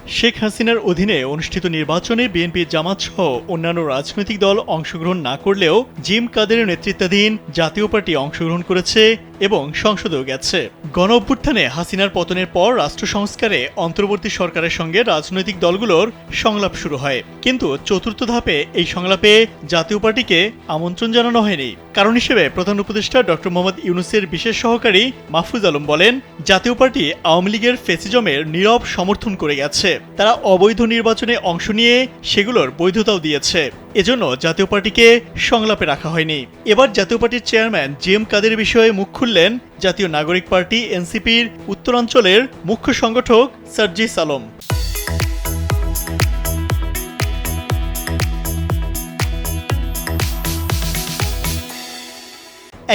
শেখ হাসিনার অধীনে অনুষ্ঠিত নির্বাচনে বিএনপি জামাত সহ অন্যান্য রাজনৈতিক দল অংশগ্রহণ না করলেও জিম কাদেরের নেতৃত্বাধীন জাতীয় পার্টি অংশগ্রহণ করেছে এবং সংসদেও গেছে। গণ অভ্যুত্থানে হাসিনার পতনের পর রাষ্ট্র সংস্কারে অন্তর্বর্তী সরকারের সঙ্গে রাজনৈতিক দলগুলোর সংলাপ শুরু হয়, কিন্তু চতুর্থ ধাপে এই সংলাপে জাতীয় পার্টিকে আমন্ত্রণ জানানো হয়নি। কারণ হিসেবে প্রধান উপদেষ্টা ডক্টর মোহাম্মদ ইউনূসের বিশেষ সহকারী মাহফুজ আলম বলেন, জাতীয় পার্টি আওয়ামী লীগের ফ্যাসিজমের নীরব সমর্থন করে গেছে। তারা অবৈধ নির্বাচনে অংশ নিয়ে সেগুলোর বৈধতাও দিয়েছে, এজন্য জাতীয় পার্টিকে সংলাপে রাখা হয়নি। এবার জাতীয় পার্টির চেয়ারম্যান জিএম কাদের বিষয়ে মুখ খুললেন জাতীয় নাগরিক পার্টি এনসিপির উত্তরাঞ্চলের মুখ্য সংগঠক সার্জিস আলম।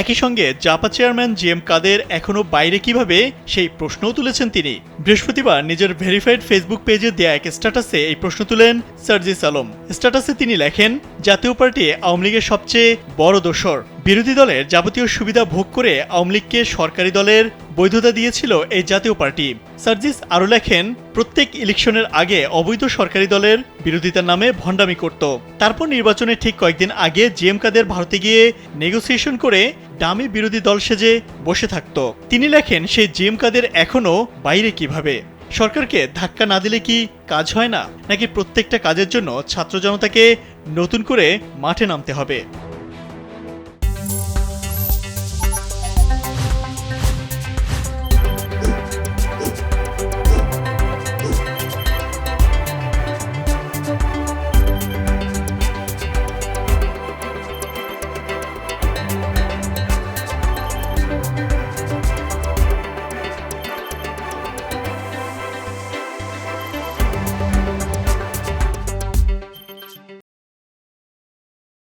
একই সঙ্গে জাপা চেয়ারম্যান জিএম কাদের এখনো বাইরে কিভাবে সেই প্রশ্নও তুলেছেন তিনি। বৃহস্পতিবার নিজের ভেরিফাইড ফেসবুক পেজে দেয়া এক স্ট্যাটাসে এই প্রশ্ন তুলেন সার্জিস আলম। স্ট্যাটাসে তিনি লেখেন, জাতীয় পার্টি আওয়ামী লীগের সবচেয়ে বড় দোসর। বিরোধী দলের যাবতীয় সুবিধা ভোগ করে আওয়ামী লীগকে সরকারি দলের বৈধতা দিয়েছিল এই জাতীয় পার্টি। সার্জিস আরও লেখেন, প্রত্যেক ইলেকশনের আগে অবৈধ সরকারি দলের বিরোধিতার নামে ভণ্ডামি করত। তারপর নির্বাচনের ঠিক কয়েকদিন আগে জিএম কাদের ভারতে গিয়ে নেগোসিয়েশন করে ডামি বিরোধী দল সেজে বসে থাকত। তিনি লেখেন, সেই জিএম কাদের এখনো বাইরে কিভাবে? সরকারকে ধাক্কা না দিলে কি কাজ হয় না, নাকি প্রত্যেকটা কাজের জন্য ছাত্র জনতাকে নতুন করে মাঠে নামতে হবে?